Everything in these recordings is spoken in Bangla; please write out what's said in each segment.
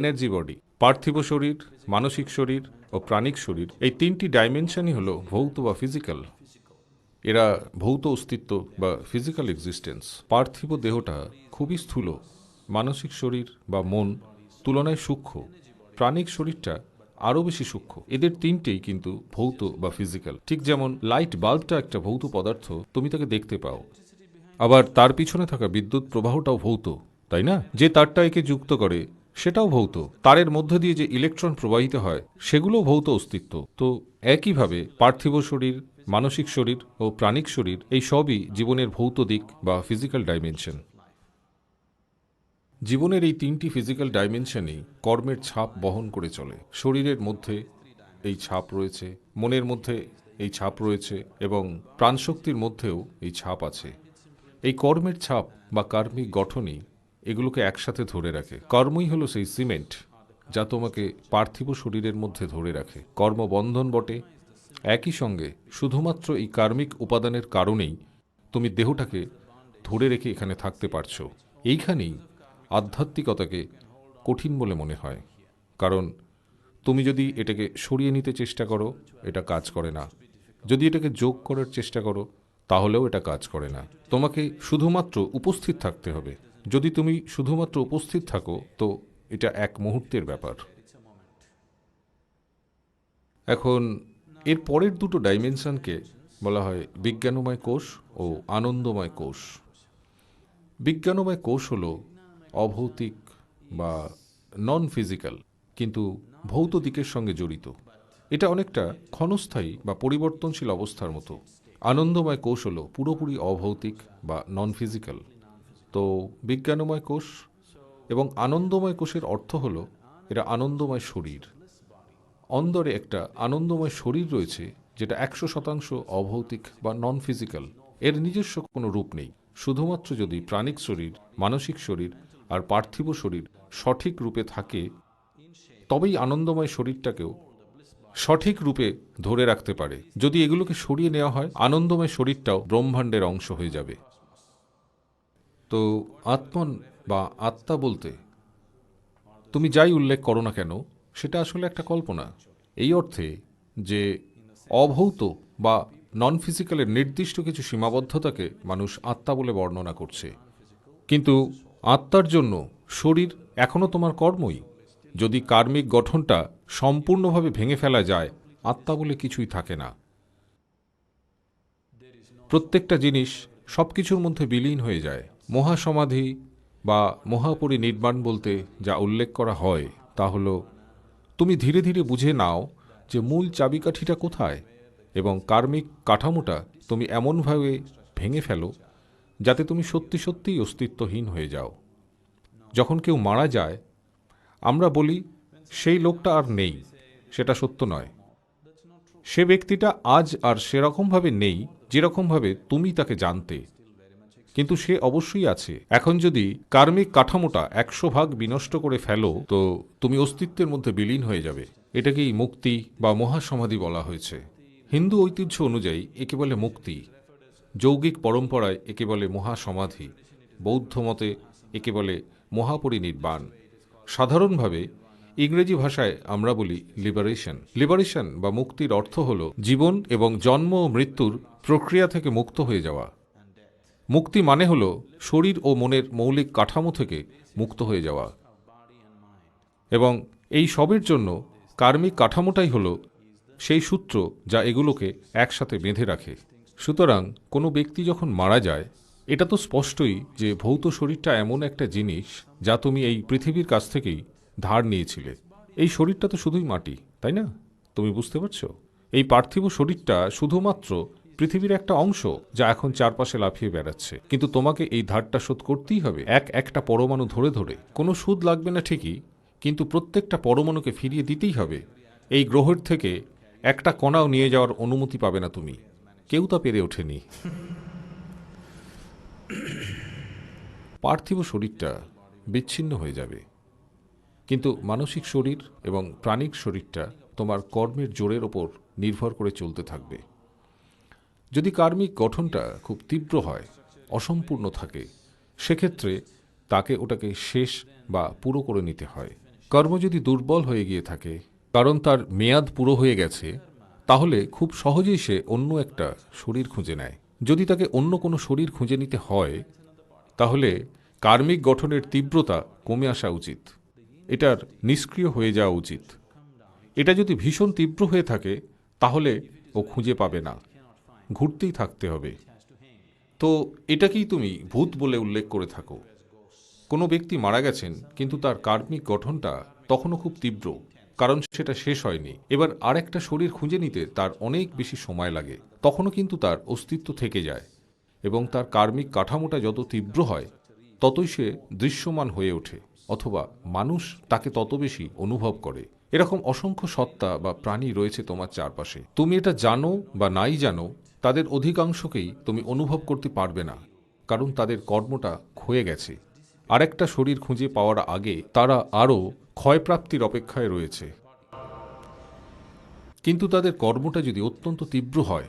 এনার্জি বডি, পার্থিব শরীর, মানসিক শরীর ও প্রাণিক শরীর, এই তিনটি ডাইমেনশনই হলো ভৌত বা ফিজিক্যাল। এরা ভৌত অস্তিত্ব বা ফিজিক্যাল এক্সিস্টেন্স। পার্থিব দেহটা খুবই স্থূল, মানসিক শরীর বা মন তুলনায় সূক্ষ্ম, প্রাণিক শরীরটা আরও বেশি সূক্ষ্ম। এদের তিনটেই কিন্তু ভৌত বা ফিজিক্যাল। ঠিক যেমন লাইট বাল্বটা একটা ভৌত পদার্থ, তুমি তাকে দেখতে পাও, আবার তার পিছনে থাকা বিদ্যুৎ প্রবাহটাও ভৌত, তাই না? যে তারটা একে যুক্ত করে সেটাও ভৌত। তারের মধ্য দিয়ে যে ইলেকট্রন প্রবাহিত হয় সেগুলোও ভৌত অস্তিত্ব। তো একইভাবে পার্থিব শরীর, মানসিক শরীর ও প্রাণিক শরীর, এই সবই জীবনের ভৌত দিক বা ফিজিক্যাল ডাইমেনশন। জীবনের এই তিনটি ফিজিক্যাল ডাইমেনশনই কর্মের ছাপ বহন করে চলে। শরীরের মধ্যে এই ছাপ রয়েছে, মনের মধ্যে এই ছাপ রয়েছে, এবং প্রাণশক্তির মধ্যেও এই ছাপ আছে। এই কর্মের ছাপ বা কার্মিক গঠনই এগুলোকে একসাথে ধরে রাখে। কর্মই হলো সেই সিমেন্ট যা তোমাকে পার্থিব শরীরের মধ্যে ধরে রাখে। কর্মবন্ধন বটে, একই সঙ্গে শুধুমাত্র এই কার্মিক উপাদানের কারণেই তুমি দেহটাকে ধরে রেখে এখানে থাকতে পারছো। এইখানেই আধ্যাত্মিকতাকে কঠিন বলে মনে হয়, কারণ তুমি যদি এটাকে সরিয়ে নিতে চেষ্টা করো, এটা কাজ করে না। যদি এটাকে যোগ করার চেষ্টা করো, তাহলেও এটা কাজ করে না। তোমাকে শুধুমাত্র উপস্থিত থাকতে হবে। যদি তুমি শুধুমাত্র উপস্থিত থাকো, তো এটা এক মুহূর্তের ব্যাপার। এখন এর পরের দুটো ডাইমেনশনকে বলা হয় বিজ্ঞানময় কোষ ও আনন্দময় কোষ। বিজ্ঞানময় কোষ হল অভৌতিক বা নন ফিজিক্যাল, কিন্তু ভৌত দিকের সঙ্গে জড়িত। এটা অনেকটা ক্ষণস্থায়ী বা পরিবর্তনশীল অবস্থার মতো। আনন্দময় কোষ হল পুরোপুরি অভৌতিক বা নন ফিজিক্যাল। তো বিজ্ঞানময় কোষ এবং আনন্দময় কোষের অর্থ হল এরা আনন্দময় শরীর। অন্দরে একটা আনন্দময় শরীর রয়েছে, যেটা 100% অভৌতিক বা নন ফিজিক্যাল। এর নিজস্ব কোনো রূপ নেই। শুধুমাত্র যদি প্রাণিক শরীর, মানসিক শরীর আর পার্থিব শরীর সঠিক রূপে থাকে, তবেই আনন্দময় শরীরটাকেও সঠিক রূপে ধরে রাখতে পারে। যদি এগুলোকে সরিয়ে নেওয়া হয়, আনন্দময় শরীরটাও ব্রহ্মাণ্ডের অংশ হয়ে যাবে। তো আত্মন বা আত্মা বলতে তুমি যাই উল্লেখ করো না কেন, সেটা আসলে একটা কল্পনা। এই অর্থে যে অভৌত বা নন ফিজিক্যালের নির্দিষ্ট কিছু সীমাবদ্ধতাকে মানুষ আত্মা বলে বর্ণনা করছে। কিন্তু আত্মার জন্য শরীর এখনও তোমার কর্মই। যদি কার্মিক গঠনটা সম্পূর্ণভাবে ভেঙে ফেলা যায়, আত্মা বলে কিছুই থাকে না। প্রত্যেকটা জিনিস সব কিছুর মধ্যে বিলীন হয়ে যায়। মহাসমাধি বা মহাপরিনির্বাণ বলতে যা উল্লেখ করা হয়, তা হল তুমি ধীরে ধীরে বুঝে নাও যে মূল চাবিকাঠিটা কোথায়, এবং কার্মিক কাঠামোটা তুমি এমনভাবে ভেঙে ফেলো যাতে তুমি সত্যি সত্যিই অস্তিত্বহীন হয়ে যাও। যখন কেউ মারা যায়, আমরা বলি সেই লোকটা আর নেই। সেটা সত্য নয়। সে ব্যক্তিটা আজ আর সেরকমভাবে নেই যেরকমভাবে তুমি তাকে জানতে, কিন্তু সে অবশ্যই আছে। এখন যদি কার্মিক কাঠামোটা 100 ভাগ বিনষ্ট করে ফেলো, তো তুমি অস্তিত্বের মধ্যে বিলীন হয়ে যাবে। এটাকেই মুক্তি বা মহাসমাধি বলা হয়েছে। হিন্দু ঐতিহ্য অনুযায়ী একে বলে মুক্তি, যৌগিক পরম্পরায় একে বলে মহাসমাধি, বৌদ্ধ মতে একে বলে মহাপরিনির্বাণ। সাধারণভাবে ইংরেজি ভাষায় আমরা বলি লিবারেশন। লিবারেশন বা মুক্তির অর্থ হল জীবন এবং জন্ম ও মৃত্যুর প্রক্রিয়া থেকে মুক্ত হয়ে যাওয়া। মুক্তি মানে হল শরীর ও মনের মৌলিক কাঠামো থেকে মুক্ত হয়ে যাওয়া, এবং এই সবের জন্য কার্মিক কাঠামোটাই হল সেই সূত্র যা এগুলোকে একসাথে বেঁধে রাখে। সুতরাং কোনো ব্যক্তি যখন মারা যায়, এটা তো স্পষ্টই যে ভৌত শরীরটা এমন একটা জিনিস যা তুমি এই পৃথিবীর কাছ থেকেই ধার নিয়েছিলে। এই শরীরটা তো শুধুই মাটি, তাই না? তুমি বুঝতে পারছো? এই পার্থিব শরীরটা শুধুমাত্র পৃথিবীর একটা অংশ যা এখন চারপাশে লাফিয়ে বেড়াচ্ছে। কিন্তু তোমাকে এই ধারটা শোধ করতেই হবে, একটা পরমাণু ধরে ধরে। কোনো সুদ লাগবে না ঠিকই, কিন্তু প্রত্যেকটা পরমাণুকে ফিরিয়ে দিতেই হবে। এই গ্রহের থেকে একটা কণাও নিয়ে যাওয়ার অনুমতি পাবে না তুমি। কেউ তা পেরে ওঠেনি। পার্থিব শরীরটা বিচ্ছিন্ন হয়ে যাবে, কিন্তু মানসিক শরীর এবং প্রাণিক শরীরটা তোমার কর্মের জোরের ওপর নির্ভর করে চলতে থাকবে। যদি কার্মিক গঠনটা খুব তীব্র হয়, অসম্পূর্ণ থাকে, সেক্ষেত্রে ওটাকে শেষ বা পুরো করে নিতে হয়। কর্ম যদি দুর্বল হয়ে গিয়ে থাকে, কারণ তার মেয়াদ পুরো হয়ে গেছে, তাহলে খুব সহজেই সে অন্য একটা শরীর খুঁজে নেয়। যদি তাকে অন্য কোনো শরীর খুঁজে নিতে হয়, তাহলে কার্মিক গঠনের তীব্রতা কমে আসা উচিত, এটার নিষ্ক্রিয় হয়ে যাওয়া উচিত। এটা যদি ভীষণ তীব্র হয়ে থাকে, তাহলে ও খুঁজে পাবে না, ঘুরতেই থাকতে হবে। তো এটাকেই তুমি ভূত বলে উল্লেখ করে থাকো। কোনো ব্যক্তি মারা গেছেন, কিন্তু তার কার্মিক গঠনটা তখনও খুব তীব্র, কারণ সেটা শেষ হয়নি। এবার আরেকটা শরীর খুঁজে নিতে তার অনেক বেশি সময় লাগে, তখনও কিন্তু তার অস্তিত্ব থেকে যায়, এবং তার কার্মিক কাঠামোটা যত তীব্র হয়, ততই সে দৃশ্যমান হয়ে ওঠে, অথবা মানুষ তাকে তত বেশি অনুভব করে। এরকম অসংখ্য সত্তা বা প্রাণী রয়েছে তোমার চারপাশে। তুমি এটা জানো বা নাই জানো, তাদের অধিকাংশকেই তুমি অনুভব করতে পারবে না, কারণ তাদের কর্মটা ক্ষয়ে গেছে। আরেকটা শরীর খুঁজে পাওয়ার আগে তারা আরও ক্ষয়প্রাপ্তির অপেক্ষায় রয়েছে। কিন্তু তাদের কর্মটা যদি অত্যন্ত তীব্র হয়,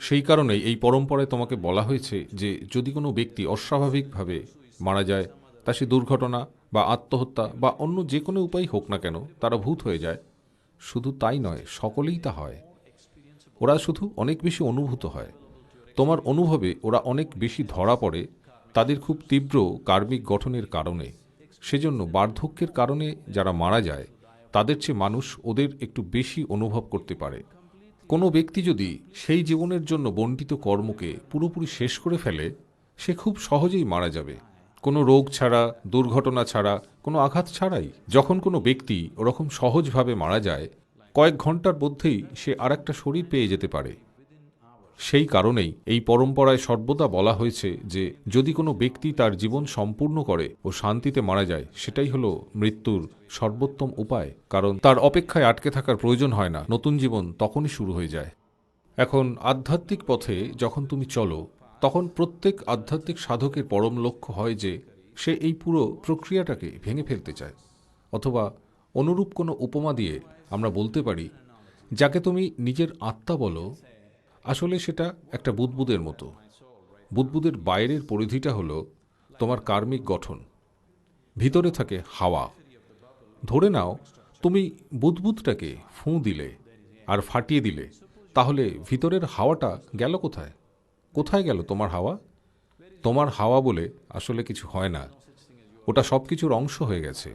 সেই কারণেই এই পরম্পরায় তোমাকে বলা হয়েছে যে যদি কোনো ব্যক্তি অস্বাভাবিকভাবে মারা যায়, তা সে দুর্ঘটনা বা আত্মহত্যা বা অন্য যে কোনো উপায় হোক না কেন, তারা ভূত হয়ে যায়। শুধু তাই নয়, সকলেই তা হয়। ওরা শুধু অনেক বেশি অনুভূত হয়। তোমার অনুভবে ওরা অনেক বেশি ধরা পড়ে তাদের খুব তীব্র কার্মিক গঠনের কারণে। সেজন্য বার্ধক্যের কারণে যারা মারা যায়, তাদের চেয়ে মানুষ ওদের একটু বেশি অনুভব করতে পারে। কোনো ব্যক্তি যদি সেই জীবনের জন্য বণ্টিত কর্মকে পুরোপুরি শেষ করে ফেলে, সে খুব সহজেই মারা যাবে, কোনো রোগ ছাড়া, দুর্ঘটনা ছাড়া, কোনো আঘাত ছাড়াই। যখন কোনো ব্যক্তি ওরকম সহজভাবে মারা যায়, কয়েক ঘন্টার মধ্যেই সে আরেকটা শরীর পেয়ে যেতে পারে। সেই কারণেই এই পরম্পরায় সর্বদা বলা হয়েছে যে যদি কোনো ব্যক্তি তার জীবন সম্পূর্ণ করে ও শান্তিতে মারা যায়, সেটাই হলো মৃত্যুর সর্বোত্তম উপায়, কারণ তার অপেক্ষায় আটকে থাকার প্রয়োজন হয় না, নতুন জীবন তখনই শুরু হয়ে যায়। এখন আধ্যাত্মিক পথে যখন তুমি চলো, তখন প্রত্যেক আধ্যাত্মিক সাধকের পরম লক্ষ্য হয় যে সে এই পুরো প্রক্রিয়াটাকে ভেঙে ফেলতে চায়। অথবা অনুরূপ কোনো উপমা দিয়ে আমরা বলতে পারি, যাকে তুমি নিজের আত্মা বলো, আসলে সেটা একটা বুদ্বুদের মতো। বুদ্বুদের বাইরের পরিধিটা হলো তোমার কার্মিক গঠন, ভিতরে থাকে হাওয়া। ধরে নাও তুমি বুদ্বুদটাকে ফুঁ দিলে আর ফাটিয়ে দিলে, তাহলে ভিতরের হাওয়াটা গেল কোথায়? কোথায় গেল তোমার হাওয়া? তোমার হাওয়া বলে আসলে কিছু হয় না, ওটা সব কিছুর অংশ হয়ে গেছে।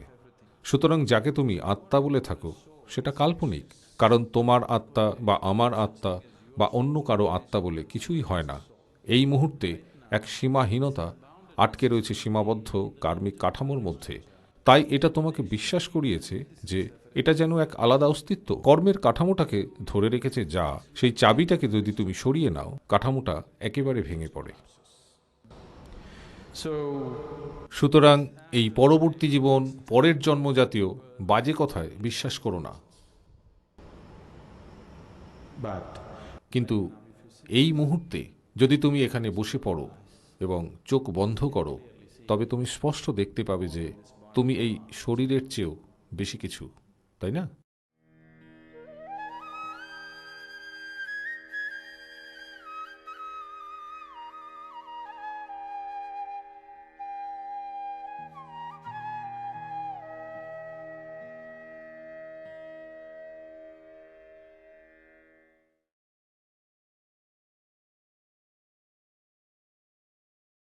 সুতরাং যাকে তুমি আত্মা বলে থাকো, সেটা কাল্পনিক, কারণ তোমার আত্মা বা আমার আত্মা বা অন্য কারো আত্মা বলে কিছুই হয় না। এই মুহূর্তে এক সীমাহীনতা আটকে রয়েছে সীমাবদ্ধ কার্মিক কাঠামোর মধ্যে। তাই এটা তোমাকে বিশ্বাস করিয়েছে যে এটা যেন এক আলাদা অস্তিত্ব কর্মের কাঠামোটাকে ধরে রেখেছে, যা সেই চাবিটাকে যদি তুমি সরিয়ে নাও, কাঠামোটা একেবারে ভেঙে পড়ে। সুতরাং এই পরবর্তী জীবন, পরের জন্ম জাতীয় বাজে কথায় বিশ্বাস করো না। কিন্তু এই মুহূর্তে যদি তুমি এখানে বসে পড়ো এবং চোখ বন্ধ করো, তবে তুমি স্পষ্ট দেখতে পাবে যে তুমি এই শরীরের চেয়েও বেশি কিছু, তাই না?